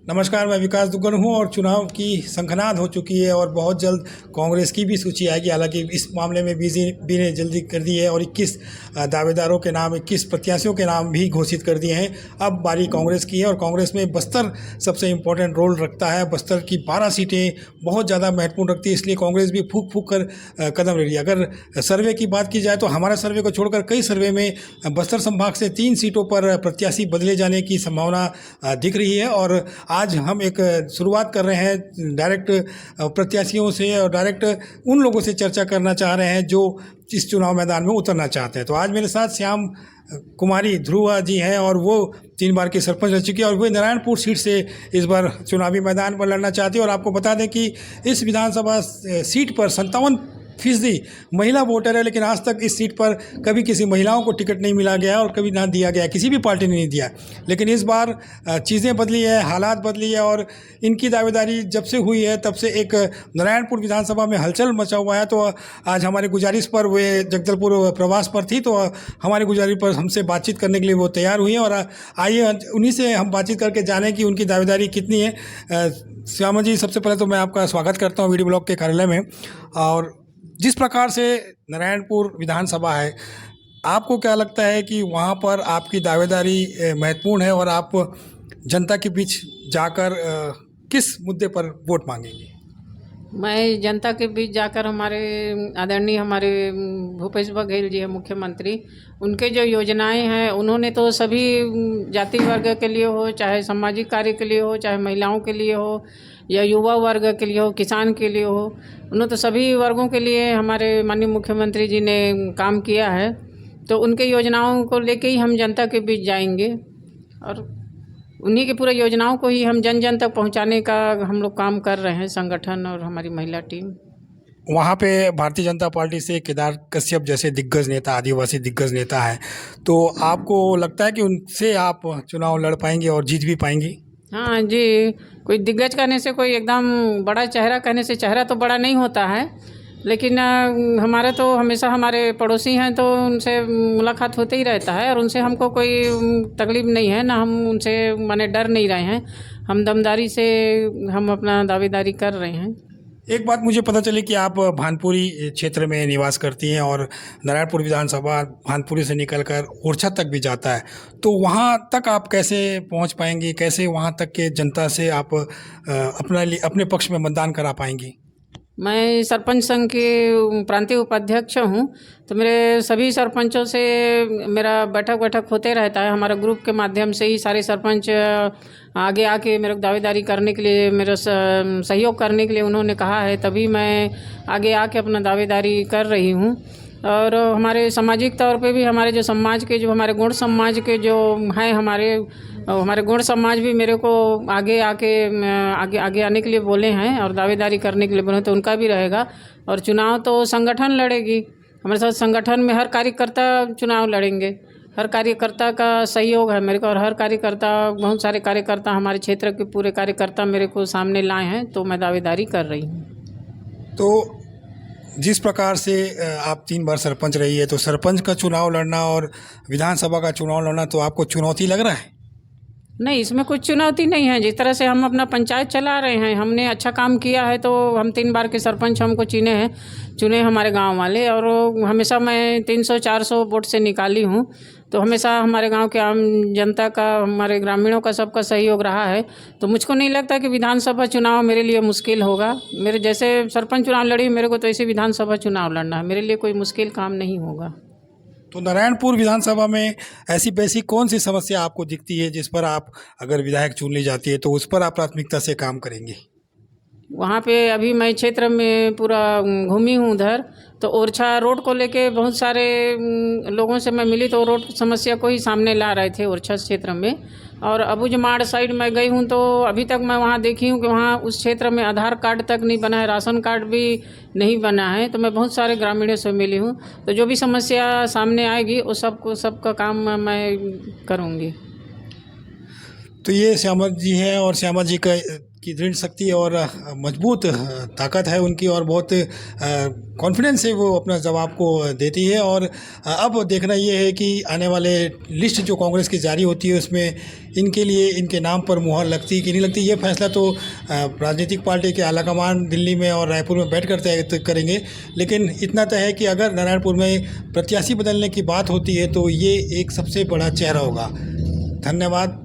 नमस्कार, मैं विकास दुग्गल हूँ और चुनाव की शंखनाद हो चुकी है और बहुत जल्द कांग्रेस की भी सूची आएगी। हालांकि इस मामले में बीजेपी ने जल्दी कर दी है और 21 दावेदारों के नाम, 21 प्रत्याशियों के नाम भी घोषित कर दिए हैं। अब बारी कांग्रेस की है और कांग्रेस में बस्तर सबसे इम्पोर्टेंट रोल रखता है। बस्तर की 12 सीटें बहुत ज़्यादा महत्वपूर्ण रखती है, इसलिए कांग्रेस भी फूक फूक कर कदम ले रही है। अगर सर्वे की बात की जाए तो हमारा सर्वे को छोड़कर कई सर्वे में बस्तर संभाग से 3 सीटों पर प्रत्याशी बदले जाने की संभावना दिख रही है। और आज हम एक शुरुआत कर रहे हैं डायरेक्ट प्रत्याशियों से और डायरेक्ट उन लोगों से चर्चा करना चाह रहे हैं जो इस चुनाव मैदान में उतरना चाहते हैं। तो आज मेरे साथ श्याम कुमारी ध्रुवा जी हैं और वो 3 बार की सरपंच रह चुकी है और वे नारायणपुर सीट से इस बार चुनावी मैदान पर लड़ना चाहती है। और आपको बता दें कि इस विधानसभा सीट पर 57% महिला वोटर है, लेकिन आज तक इस सीट पर कभी किसी महिलाओं को टिकट नहीं मिला गया और कभी ना दिया गया, किसी भी पार्टी ने नहीं दिया। लेकिन इस बार चीज़ें बदली है, हालात बदली है और इनकी दावेदारी जब से हुई है तब से एक नारायणपुर विधानसभा में हलचल मचा हुआ है। तो आज हमारी गुजारिश पर, वे जगदलपुर प्रवास पर थी, तो हमारी गुजारिश पर हमसे बातचीत करने के लिए वो तैयार हुई हैं। और आइए उन्हीं से हम बातचीत करके जानें कि उनकी दावेदारी कितनी है। श्यामा जी, सबसे पहले तो मैं आपका स्वागत करता हूँ वीडियो ब्लॉग के कार्यालय में। और जिस प्रकार से नारायणपुर विधानसभा है, आपको क्या लगता है कि वहाँ पर आपकी दावेदारी महत्वपूर्ण है और आप जनता के बीच जाकर किस मुद्दे पर वोट मांगेंगे? मैं जनता के बीच जाकर हमारे भूपेश बघेल जी है मुख्यमंत्री, उनके जो योजनाएं हैं उन्होंने तो सभी जाति वर्ग के लिए हो, चाहे सामाजिक कार्य के लिए हो, चाहे महिलाओं के लिए हो या युवा वर्ग के लिए हो, किसान के लिए हो, उन्होंने तो सभी वर्गों के लिए हमारे माननीय मुख्यमंत्री जी ने काम किया है। तो उनके योजनाओं को लेके ही हम जनता के बीच जाएंगे और उन्हीं की पूरी योजनाओं को ही हम जन जन तक पहुंचाने का हम लोग काम कर रहे हैं, संगठन और हमारी महिला टीम। वहाँ पे भारतीय जनता पार्टी से केदार कश्यप जैसे दिग्गज नेता, आदिवासी दिग्गज नेता है, तो आपको लगता है कि उनसे आप चुनाव लड़ पाएंगे और जीत भी पाएंगी? हाँ जी, कोई दिग्गज कहने से, कोई एकदम बड़ा चेहरा कहने से, चेहरा तो बड़ा नहीं होता है, लेकिन हमारे तो हमेशा हमारे पड़ोसी हैं तो उनसे मुलाकात होते ही रहता है और उनसे हमको कोई तकलीफ़ नहीं है, ना हम उनसे माने डर नहीं रहे हैं। हम दमदारी से हम अपना दावेदारी कर रहे हैं। एक बात मुझे पता चली कि आप भानपुरी क्षेत्र में निवास करती हैं और नारायणपुर विधानसभा भानपुरी से निकलकर ओरछा तक भी जाता है, तो वहाँ तक आप कैसे पहुँच पाएंगी? कैसे वहाँ तक के जनता से आप अपने पक्ष में मतदान करा पाएंगी? मैं सरपंच संघ के प्रांतीय उपाध्यक्ष हूँ, तो मेरे सभी सरपंचों से मेरा बैठक होते रहता है। हमारा ग्रुप के माध्यम से ही सारे सरपंच आगे आके मेरे को दावेदारी करने के लिए, मेरा सहयोग करने के लिए उन्होंने कहा है, तभी मैं आगे आके अपना दावेदारी कर रही हूँ। और हमारे सामाजिक तौर पे भी हमारे जो समाज के, जो हमारे गौड़ समाज के जो हैं, हमारे गौड़ समाज भी मेरे को आगे आने के लिए बोले हैं और दावेदारी करने के लिए बोले, तो उनका भी रहेगा। और चुनाव तो संगठन लड़ेगी हमारे साथ, संगठन में हर कार्यकर्ता चुनाव लड़ेंगे, हर कार्यकर्ता का सहयोग है मेरे को। और हर कार्यकर्ता, बहुत सारे कार्यकर्ता हमारे क्षेत्र के पूरे कार्यकर्ता मेरे को सामने लाए हैं, तो मैं दावेदारी कर रही हूँ। तो जिस प्रकार से आप 3 बार सरपंच रही है, तो सरपंच का चुनाव लड़ना और विधानसभा का चुनाव लड़ना तो आपको चुनौती लग रहा है? नहीं, इसमें कुछ चुनौती नहीं है। जिस तरह से हम अपना पंचायत चला रहे हैं, हमने अच्छा काम किया है, तो हम 3 बार के सरपंच हमको चुने हमारे गांव वाले। और हमेशा मैं 300-400 वोट से निकाली हूं, तो हमेशा हमारे गांव के आम जनता का, हमारे ग्रामीणों का, सबका सहयोग रहा है। तो मुझको नहीं लगता कि विधानसभा चुनाव मेरे लिए मुश्किल होगा। मेरे जैसे सरपंच चुनाव लड़ी मेरे को, तो ऐसे विधानसभा चुनाव लड़ना है मेरे लिए कोई मुश्किल काम नहीं होगा। तो नारायणपुर विधानसभा में ऐसी वैसी कौन सी समस्या आपको दिखती है जिस पर आप, अगर विधायक चुन ली जाती है, तो उस पर आप प्राथमिकता से काम करेंगे? वहाँ पे अभी मैं क्षेत्र में पूरा घूमी हूँ उधर, तो ओरछा रोड को लेके बहुत सारे लोगों से मैं मिली, तो रोड समस्या को ही सामने ला रहे थे ओरछा क्षेत्र में। और अबूझमाड़ साइड में गई हूँ, तो अभी तक मैं वहाँ देखी हूँ कि वहाँ उस क्षेत्र में आधार कार्ड तक नहीं बना है, राशन कार्ड भी नहीं बना है। तो मैं बहुत सारे ग्रामीणों से मिली हूँ, तो जो भी समस्या सामने आएगी वो सबका काम मैं करूँगी। तो ये श्यामा जी हैं और श्यामा जी की दृढ़ शक्ति और मजबूत ताकत है उनकी, और बहुत कॉन्फिडेंस से वो अपना जवाब को देती है। और अब देखना ये है कि आने वाले लिस्ट जो कांग्रेस की जारी होती है उसमें इनके लिए इनके नाम पर मुहर लगती कि नहीं लगती, ये फैसला तो राजनीतिक पार्टी के आलाकमान दिल्ली में और रायपुर में बैठ कर तय करेंगे। लेकिन इतना तय है कि अगर नारायणपुर में प्रत्याशी बदलने की बात होती है तो ये एक सबसे बड़ा चेहरा होगा। धन्यवाद।